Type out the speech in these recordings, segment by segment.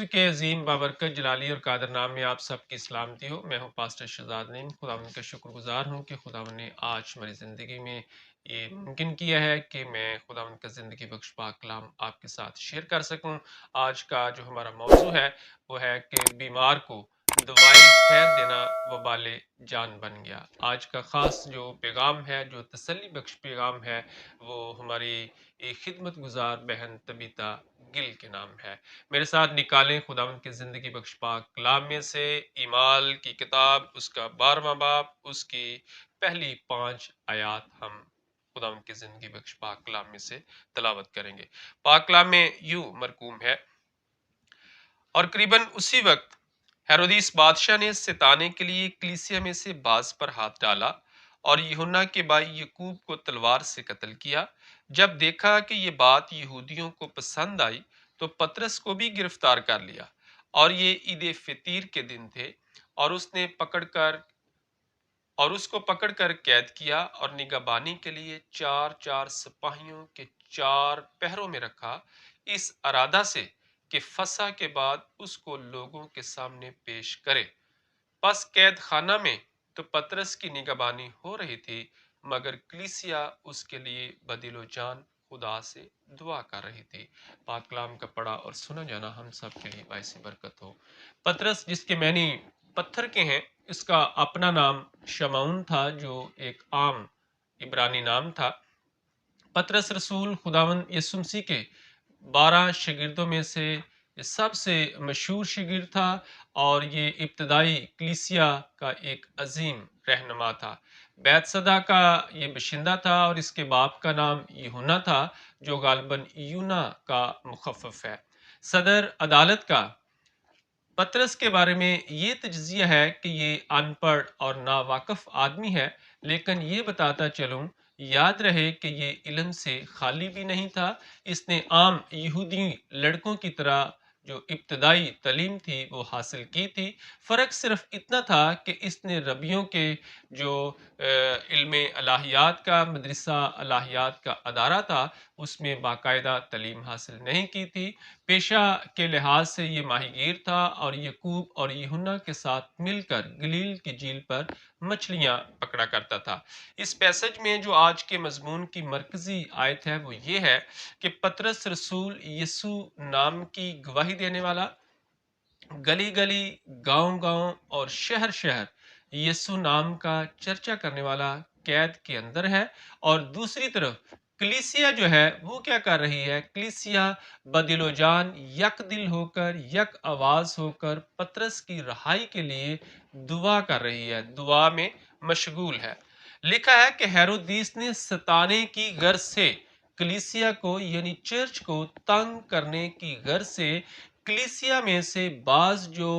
यीशु के अजीम बाबरकत जलाली और कादर नाम में आप सबकी सलामती हो। मैं हूं पास्टर शहजाद नईम। खुदावंद का शुक्रगुजार हूं कि खुदावंद ने आज हमारी ज़िंदगी में ये मुमकिन किया है कि मैं खुदावंद का ज़िंदगी बख्श पाक कलाम आपके साथ शेयर कर सकूं। आज का जो हमारा मौजू है वो है कि बीमार को दवाई खैर देना वबाले जान बन गया। आज का ख़ास जो पैगाम है, जो तसल्ली बख्श पैगाम है, वो हमारी एक खिदमत गुजार बहन तबीता गिल के नाम है। मेरे साथ निकालें खुदावंद की ज़िंदगी बख्श पाक कलाम में से ईमाल की किताब, उसका 12वां बाब, उसकी पहली 5 आयात हम खुदावंद की ज़िंदगी बख्श पाक कलाम में से तलावत करेंगे। पाक कलाम में यूं मरकूम है, और करीबन उसी वक्त हेरोदिस बादशाह ने सिताने के लिए कलीसिया में से बाज पर हाथ डाला और यूहन्ना के भाई यकूब को तलवार से कत्ल किया। जब देखा कि ये बात यहूदियों को पसंद आई तो पतरस को भी गिरफ्तार कर लिया। और ये ईद फितीर के दिन थे, और उसको पकड़कर कैद किया और निगहबानी के लिए चार चार सिपाहियों के 4 पहरों में रखा, इस अरादा से कि फसा के बाद उसको लोगों के सामने पेश करे। बस कैद खाना में तो पतरस की निगहबानी हो रही थी, मगर कलीसिया उसके लिए बदिलो जान खुदा से दुआ कर रही थी। पाक कलाम का पढ़ा और सुना जाना हम सब के लिए बाइस बरकत हो। पतरस, जिसके मैनी पत्थर के हैं, इसका अपना नाम शमौन था, जो एक आम इब्रानी नाम था। पतरस रसूल खुदावंद यीशु मसीह के 12 शागिर्दों में से सबसे मशहूर शागिर्द था, और ये इब्तदाई कलीसिया का एक अजीम रहनुमा था। बैतसदा का ये बशिंदा था, और इसके बाप का नाम यूहन्ना था, जो गालबन यूना का मुखफ़फ़ है। सदर अदालत का पतरस के बारे में ये तज्जिया है कि ये अनपढ़ और नावाकिफ आदमी है, लेकिन ये बताता चलूं, याद रहे कि ये इल्म से खाली भी नहीं था। इसने आम यहूदी लड़कों की तरह जो इब्तदाई तालीम थी वो हासिल की थी। फ़र्क सिर्फ इतना था कि इसने रबियों के जो इल्म अलाहियात का मदरसा अलाहियात का अदारा था, उसमें बाकायदा तालीम हासिल नहीं की थी। पेशा के लिहाज से ये माहीगीर था, और यकूब और यूहन्ना के साथ मिलकर गलील की झील पर मछलियां पकड़ा करता था। इस पैसेज में जो आज के मजमून की मरकजी आयत है वो ये है कि पतरस रसूल, यीशु नाम की गवाही देने वाला, गली गली, गांव गांव और शहर शहर यीशु नाम का चर्चा करने वाला कैद के अंदर है। और दूसरी तरफ कलीसिया जो है वो क्या कर रही है? कलीसिया बदिलो जान, यक दिल होकर, यक आवाज होकर पतरस की रहाई के लिए दुआ कर रही है, दुआ में मशगूल है। लिखा है कि हेरोदीस ने सताने की गर्ज से कलीसिया को, यानी चर्च को तंग करने की गर्ज से कलीसिया में से बाज जो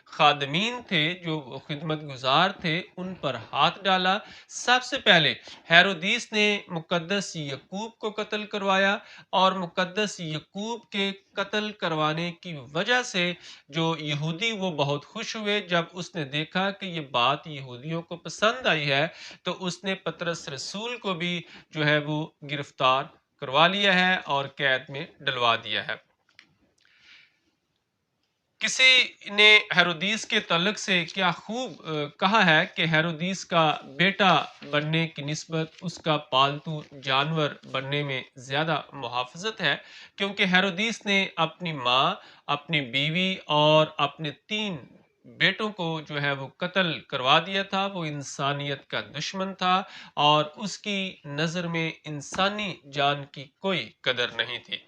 खादमीन थे, जो खिदमत गुजार थे, उन पर हाथ डाला। सबसे पहले हेरोदीस ने मुकद्दस यकूब को कत्ल करवाया, और मुकद्दस यकूब के कत्ल करवाने की वजह से जो यहूदी वो बहुत खुश हुए। जब उसने देखा कि ये बात यहूदियों को पसंद आई है, तो उसने पतरस रसूल को भी जो है वो गिरफ्तार करवा लिया है और कैद में डलवा दिया है। किसी ने हेरोदीस के तल्लुक से क्या खूब कहा है कि हेरोदीस का बेटा बनने की निस्बत उसका पालतू जानवर बनने में ज़्यादा मुहाफ़ज़त है, क्योंकि हेरोदीस ने अपनी माँ, अपनी बीवी और अपने 3 बेटों को जो है वो कत्ल करवा दिया था। वो इंसानियत का दुश्मन था, और उसकी नज़र में इंसानी जान की कोई कदर नहीं थी।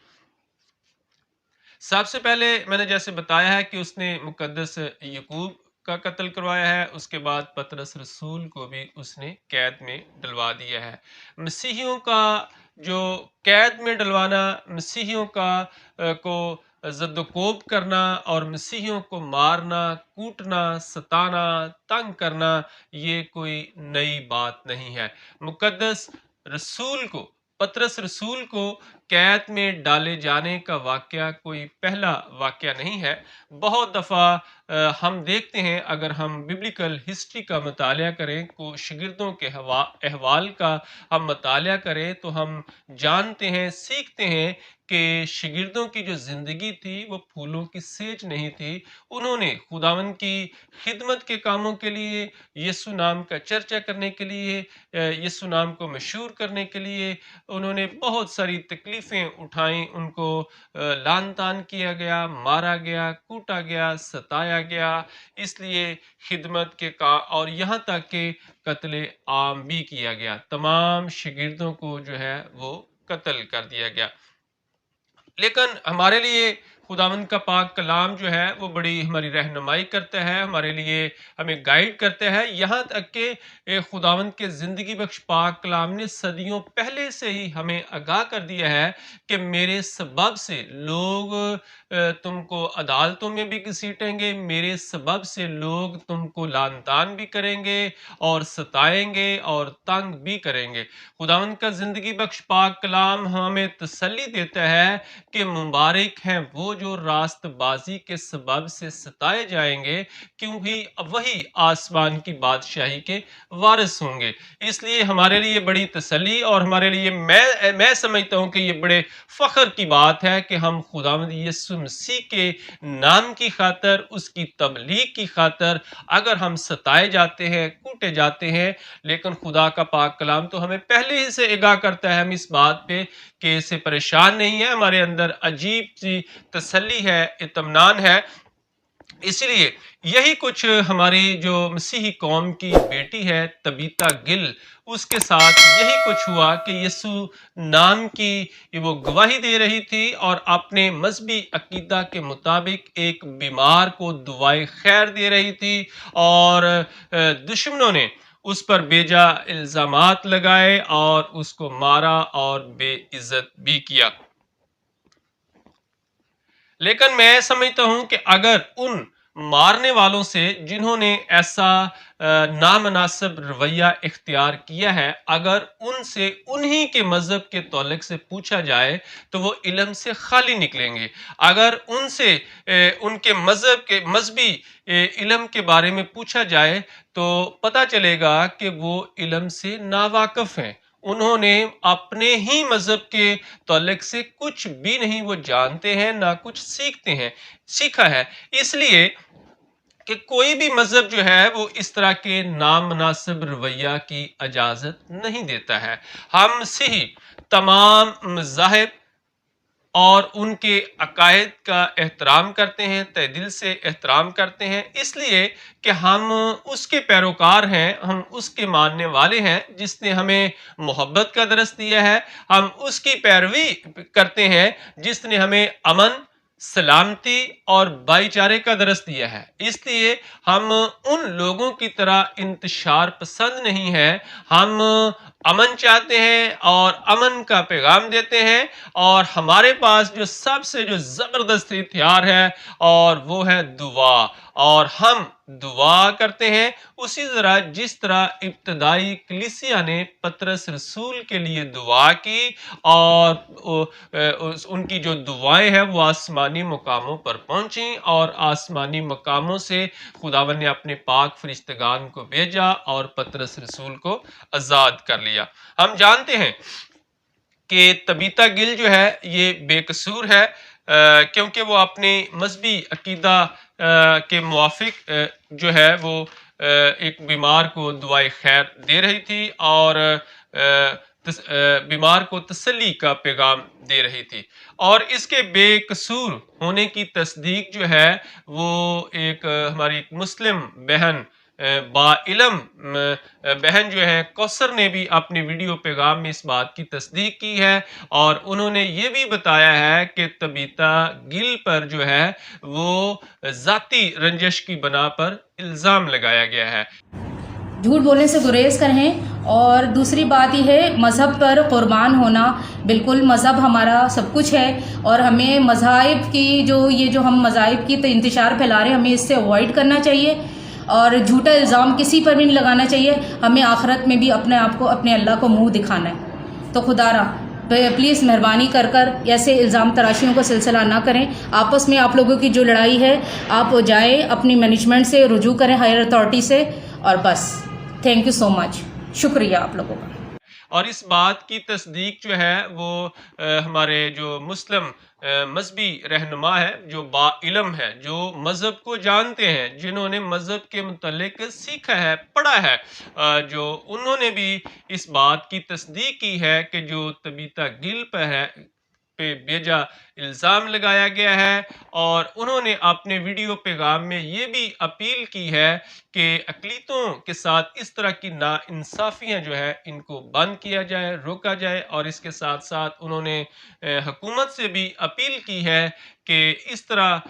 सबसे पहले मैंने जैसे बताया है कि उसने मुकद्दस यकूब का कत्ल करवाया है, उसके बाद पतरस रसूल को भी उसने कैद में डलवा दिया है। मसीहियों का जो कैद में डलवाना, मसीहियों का को ज़द्दोकोब करना और मसीहियों को मारना, कूटना, सताना, तंग करना, ये कोई नई बात नहीं है। मुकद्दस रसूल को, पतरस रसूल को قید میں ڈالے جانے کا واقعہ کوئی پہلا واقعہ نہیں ہے۔ بہت دفعہ ہم دیکھتے ہیں، اگر ہم ببلیکل ہسٹری کا مطالعہ کریں، کو شاگردوں کے احوال کا ہم مطالعہ کریں، تو ہم جانتے ہیں، سیکھتے ہیں کہ شاگردوں کی جو زندگی تھی وہ پھولوں کی سیج نہیں تھی۔ انہوں نے خداوند کی خدمت کے کاموں کے لیے، یسوع نام کا چرچا کرنے کے لیے، یسوع نام کو مشہور کرنے کے لیے انہوں نے بہت ساری تکلیفیں اٹھائیں۔ ان کو لعن طعن کیا گیا، مارا گیا، کوٹا گیا، ستایا گیا، اس لیے خدمت کے اور یہاں تک کہ قتل عام بھی کیا گیا۔ تمام شاگردوں کو جو ہے وہ قتل کر دیا گیا۔ لیکن ہمارے لیے خداوند کا پاک کلام جو ہے وہ بڑی ہماری رہنمائی کرتا ہے، ہمارے لیے ہمیں گائیڈ کرتا ہے، یہاں تک کہ خداوند کے زندگی بخش پاک کلام نے صدیوں پہلے سے ہی ہمیں آگاہ کر دیا ہے کہ میرے سبب سے لوگ تم کو عدالتوں میں بھی گھسیٹیں گے، میرے سبب سے لوگ تم کو لعن طعن بھی کریں گے اور ستائیں گے اور تنگ بھی کریں گے۔ خداوند کا زندگی بخش پاک کلام ہمیں تسلی دیتا ہے کہ مبارک ہیں وہ جو راست بازی کے سبب سے ستائے جائیں گے، کیونکہ وہی آسمان کی بادشاہی کے وارث ہوں گے۔ اس لیے ہمارے لیے بڑی تسلی اور ہمارے لیے میں سمجھتا ہوں کہ یہ بڑے فخر کی بات ہے کہ ہم خداوند یسوع مسیح کے نام کی خاطر، اس کی تبلیغ کی خاطر اگر ہم ستائے جاتے ہیں، کوٹے جاتے ہیں، لیکن خدا کا پاک کلام تو ہمیں پہلے ہی سے آگاہ کرتا ہے، ہم اس بات پہ کہ اسے پریشان نہیں ہے، ہمارے اندر عجیب سی تسلی ہے، اطمینان ہے۔ اسی لیے یہی کچھ ہماری جو مسیحی قوم کی بیٹی ہے تبیتا گل، اس کے ساتھ یہی کچھ ہوا کہ یسوع نام کی وہ گواہی دے رہی تھی اور اپنے مذہبی عقیدہ کے مطابق ایک بیمار کو دعائے خیر دے رہی تھی، اور دشمنوں نے اس پر بیجا الزامات لگائے اور اس کو مارا اور بے عزت بھی کیا۔ لیکن میں سمجھتا ہوں کہ اگر ان مارنے والوں سے جنہوں نے ایسا نامناسب رویہ اختیار کیا ہے، اگر ان سے انہی کے مذہب کے تعلق سے پوچھا جائے تو وہ علم سے خالی نکلیں گے۔ اگر ان سے ان کے مذہبی علم کے بارے میں پوچھا جائے تو پتہ چلے گا کہ وہ علم سے ناواقف ہیں، انہوں نے اپنے ہی مذہب کے تعلق سے کچھ بھی نہیں وہ جانتے ہیں، نہ کچھ سیکھا ہے۔ اس لیے کہ کوئی بھی مذہب جو ہے وہ اس طرح کے نامناسب رویہ کی اجازت نہیں دیتا ہے۔ ہم مسیحی تمام مذاہب اور ان کے عقائد کا احترام کرتے ہیں، تہ دل سے احترام کرتے ہیں، اس لیے کہ ہم اس کے پیروکار ہیں، ہم اس کے ماننے والے ہیں جس نے ہمیں محبت کا درس دیا ہے، ہم اس کی پیروی کرتے ہیں جس نے ہمیں امن، سلامتی اور بھائی چارے کا درس دیا ہے۔ اس لیے ہم ان لوگوں کی طرح انتشار پسند نہیں ہیں، ہم امن چاہتے ہیں اور امن کا پیغام دیتے ہیں، اور ہمارے پاس جو سب سے جو زبردست ہتھیار ہے اور وہ ہے دعا، اور ہم دعا کرتے ہیں اسی طرح جس طرح ابتدائی کلیسیا نے پطرس رسول کے لیے دعا کی، اور ان کی جو دعائیں ہیں وہ آسمانی مقاموں پر پہنچیں، اور آسمانی مقاموں سے خداوند نے اپنے پاک فرشتگان کو بھیجا اور پطرس رسول کو آزاد کر لیا۔ ہم جانتے ہیں کہ تبیتا گل جو ہے یہ بے قصور ہے، کیونکہ وہ اپنے مذہبی عقیدہ کے موافق جو ہے وہ ایک بیمار کو دعائے خیر دے رہی تھی اور بیمار کو تسلی کا پیغام دے رہی تھی، اور اس کے بے قصور ہونے کی تصدیق جو ہے وہ ایک ہماری ایک مسلم بہن، با علم بہن جو ہے کوثر نے بھی اپنی ویڈیو پیغام میں اس بات کی تصدیق کی ہے، اور انہوں نے یہ بھی بتایا ہے کہ تبیتا گل پر جو ہے وہ ذاتی رنجش کی بنا پر الزام لگایا گیا ہے۔ جھوٹ بولنے سے گریز کریں، اور دوسری بات یہ ہے مذہب پر قربان ہونا، بالکل مذہب ہمارا سب کچھ ہے، اور ہمیں مذاہب کی جو ہم مذاہب کی انتشار پھیلا رہے ہیں ہمیں اس سے اوائڈ کرنا چاہیے، اور جھوٹا الزام کسی پر بھی نہیں لگانا چاہیے۔ ہمیں آخرت میں بھی اپنے آپ کو اپنے اللہ کو منہ دکھانا ہے۔ تو خدا را प्लीज़ मेहरबानी कर ऐसे इल्ज़ाम तराशियों का सिलसिला ना करें। आपस में आप लोगों की जो लड़ाई है, आप जाएं अपनी मैनेजमेंट से रुजू करें, हायर अथॉरिटी से, और बस। थैंक यू सो मच, शुक्रिया आप लोगों का। और इस बात की तस्दीक जो है वो हमारे जो मुस्लिम मजहबी रहनुमा है, जो बाइलम है, जो मज़हब को जानते हैं, जिन्होंने मज़हब के मुतल्लिक सीखा है, पढ़ा है, जो उन्होंने भी इस बात की तस्दीक की है कि जो तबीता गिल पर है पे बेजा इल्ज़ाम लगाया गया है, और उन्होंने अपने वीडियो पैगाम में ये भी अपील की है कि अक़लीतों के साथ इस तरह की नाइंसाफ़ियाँ जो है इनको बंद किया जाए, रोका जाए। और इसके साथ साथ उन्होंने हुकूमत से भी अपील की है कि इस तरह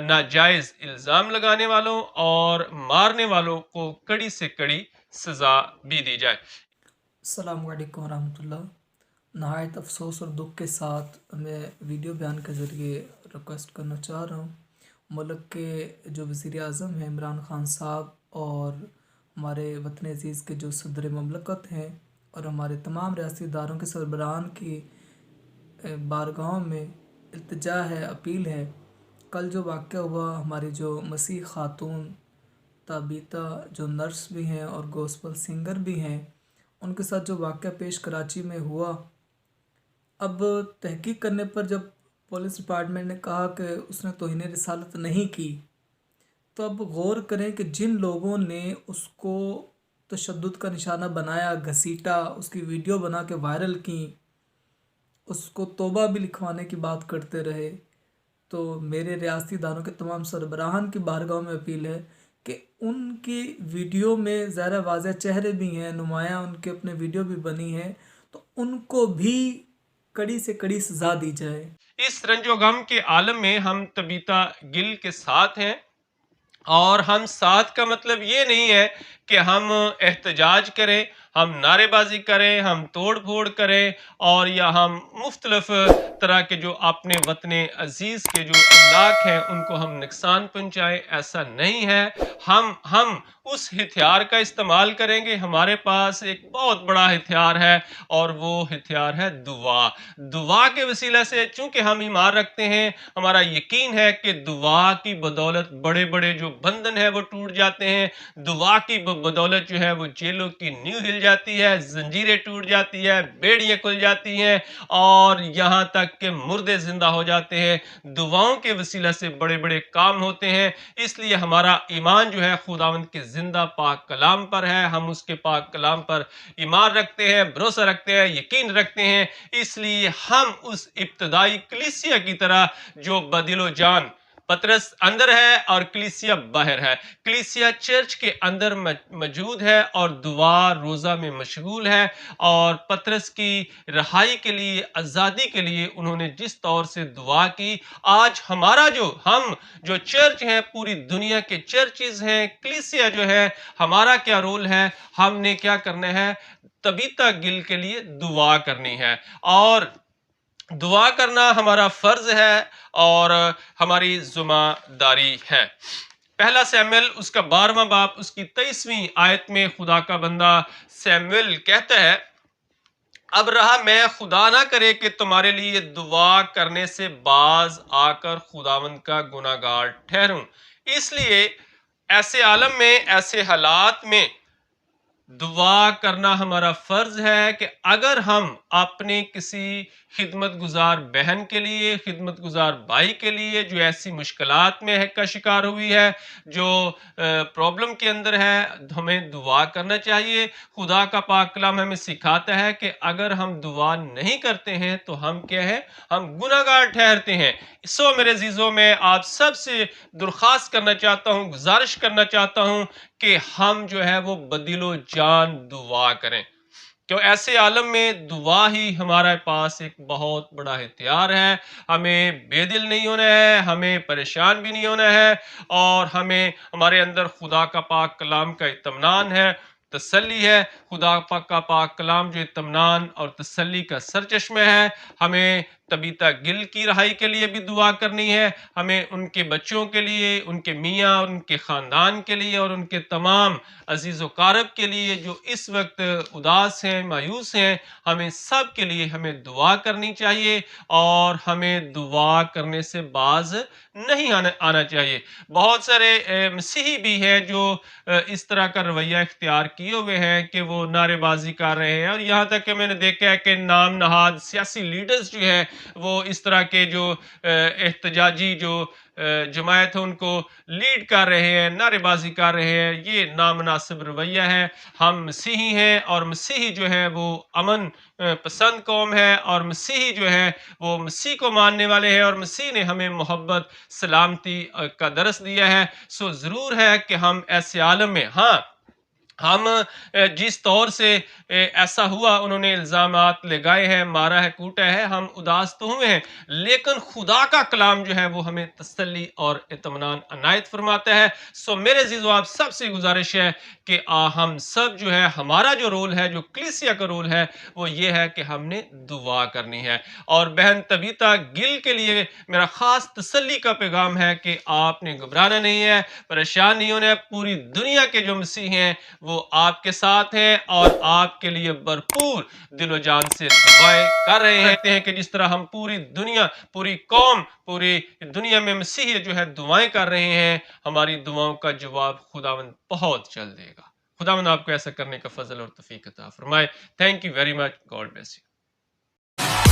नाजायज़ इल्ज़ाम लगाने वालों और मारने वालों को कड़ी से कड़ी सज़ा भी दी जाए। अस्सलामु अलैकुम वरहमतुल्लाह। नहायत अफसोस और दुख के साथ मैं वीडियो बयान के ज़रिए रिक्वेस्ट करना चाह रहा हूँ, मुल्क के जो वज़ीर आज़म हैं इमरान ख़ान साहब, और हमारे वतन अज़ीज़ के जो सदर ममलकत हैं, और हमारे तमाम रियासती इदारों के सरबराहान की बारगाहों में इल्तिजा है, अपील है। कल जो वाक़या हुआ, हमारी जो मसीह खातून ताबीता, जो नर्स भी हैं और गॉस्पेल सिंगर भी हैं, उनके साथ जो वाक़या पेश कराची में हुआ, अब तहकीक करने पर जब पुलिस डिपार्टमेंट ने कहा कि उसने तौहीन रिसालत नहीं की, तो अब गौर करें कि जिन लोगों ने उसको तशद्दुद का निशाना बनाया, घसीटा, उसकी वीडियो बना के वायरल की, उसको तौबा भी लिखवाने की बात करते रहे, तो मेरे रियासती इदारों के तमाम सरबराहान की बारगाह में अपील है कि उनकी वीडियो में ज़ाहिर वाज़ेह चेहरे भी हैं, नुमायाँ उनके अपने वीडियो भी बनी है, तो उनको भी कड़ी से कड़ी सज़ा दी जाए। इस रंजो गम के आलम में हम तबीता गिल के साथ हैं, और हम साथ का मतलब ये नहीं है कि हम एहतजाज करें, हम नारेबाजी करें, हम तोड़ फोड़ करें, और या हम मुख्तलिफ तरह के जो अपने वतन अजीज़ के जो अमलाक हैं उनको हम नुकसान पहुँचाएँ। ऐसा नहीं है। हम उस हथियार का इस्तेमाल करेंगे। हमारे पास एक बहुत बड़ा हथियार है, और वो हथियार है दुआ। दुआ के वसीला से, चूँकि हम ईमान रखते हैं, हमारा यकीन है कि दुआ की बदौलत बड़े बड़े जो बंधन है वो टूट जाते हैं। दुआ की बदौलत जो है वो जेलों की नींव हिल जाती है, जंजीरें टूट जाती है, बेड़ियाँ खुल जाती हैं, और यहाँ तक कि मुर्दे जिंदा हो जाते हैं। दुआओं के वसीला से बड़े बड़े काम होते हैं। इसलिए हमारा ईमान जो है खुदावंद के जिंदा पाक कलाम पर है। हम उसके पाक कलाम पर ईमान रखते हैं, भरोसा रखते हैं, यकीन रखते हैं। इसलिए हम उस इब्तदाई कलीसिया की तरह, जो बदिलो जान पतरस अंदर है और कलीसिया बाहर है, कलीसिया चर्च के अंदर मौजूद है और दुआ रोज़ा में मशगूल है, और पतरस की रहाई के लिए, आज़ादी के लिए उन्होंने जिस तौर से दुआ की, आज हमारा हम जो चर्च है, पूरी दुनिया के चर्चेज हैं, कलीसिया जो है, हमारा क्या रोल है, हमने क्या करना है, तबीता गिल के लिए दुआ करनी है, और दुआ करना हमारा फर्ज है और हमारी ज़िम्मेदारी है। पहला सैमुएल उसका 12वां बाब उसकी 23वीं आयत में खुदा का बंदा सैमुएल कहता है, अब रहा मैं खुदा ना करे कि तुम्हारे लिए दुआ करने से बाज आकर खुदावंद का गुनाहगार ठहरूं। इसलिए ऐसे आलम में, ऐसे हालात में दुआ करना हमारा फर्ज है कि अगर हम अपने किसी खिदमत गुजार बहन के लिए, खिदमत गुजार भाई के लिए, जो ऐसी मुश्किलात में है का शिकार हुई है, जो प्रॉब्लम के अंदर है, हमें दुआ करना चाहिए। खुदा का पाक कलाम हमें सिखाता है कि अगर हम दुआ नहीं करते हैं तो हम क्या है, हम गुनाहगार ठहरते हैं। सो मेरे अजीजों, मैं आप सबसे दरख्वास्त करना चाहता हूँ, गुजारिश करना चाहता हूँ कि हम जो है वो बदिलो जान दुआ करें, क्यों ऐसे आलम में दुआ ही हमारे पास एक बहुत बड़ा हथियार है। हमें बेदिल नहीं होना है, हमें परेशान भी नहीं होना है, और हमें हमारे अंदर खुदा का पाक कलाम का इत्मीनान है, تسلی ہے، خدا پاک کا پاک کلام جو اطمینان اور تسلی کا سرچشمہ ہے۔ ہمیں تبیتا گل کی رہائی کے لیے بھی دعا کرنی ہے، ہمیں ان کے بچوں کے لیے، ان کے میاں اور ان کے خاندان کے لیے اور ان کے تمام عزیز و قارب کے لیے جو اس وقت اداس ہیں، مایوس ہیں، ہمیں سب کے لیے ہمیں دعا کرنی چاہیے اور ہمیں دعا کرنے سے باز نہیں آنا چاہیے۔ بہت سارے مسیحی بھی ہیں جو اس طرح کا رویہ اختیار کیے ہوئے ہیں کہ وہ نعرے بازی کر رہے ہیں، اور یہاں تک کہ میں نے دیکھا ہے کہ نام نہاد سیاسی لیڈرز جو ہیں وہ اس طرح کے جو احتجاجی جو جماعت ہے ان کو لیڈ کر رہے ہیں، نعرے بازی کر رہے ہیں۔ یہ نامناسب رویہ ہے۔ ہم مسیحی ہیں اور مسیحی جو ہے وہ امن پسند قوم ہے، اور مسیحی جو ہے وہ مسیح کو ماننے والے ہیں، اور مسیح نے ہمیں محبت سلامتی کا درس دیا ہے۔ سو ضرور ہے کہ ہم ایسے عالم میں ہم جس طور سے ایسا ہوا، انہوں نے الزامات لگائے ہیں، مارا ہے، کوٹا ہے، ہم اداس تو ہوئے ہیں، لیکن خدا کا کلام جو ہے وہ ہمیں تسلی اور اطمینان عنایت فرماتا ہے۔ سو میرے عزیزو آپ سب سے گزارش ہے کہ ہم سب جو ہے، ہمارا جو رول ہے، جو کلیسیا کا رول ہے، وہ یہ ہے کہ ہم نے دعا کرنی ہے۔ اور بہن تبیتا گل کے لیے میرا خاص تسلی کا پیغام ہے کہ آپ نے گھبرانا نہیں ہے، پریشان نہیں ہونا ہے۔ پوری دنیا کے جو مسیح ہیں وہ آپ کے ساتھ ہیں اور آپ کے لیے بھرپور دل و جان سے دعائیں کر رہے ہیں کہ جس طرح ہم پوری دنیا، پوری قوم، پوری دنیا میں مسیحی جو ہے دعائیں کر رہے ہیں، ہماری دعاؤں کا جواب خداوند بہت جلد دے گا۔ خداوند آپ کو ایسا کرنے کا فضل اور توفیق عطا فرمائے۔ Thank you very much, God bless you.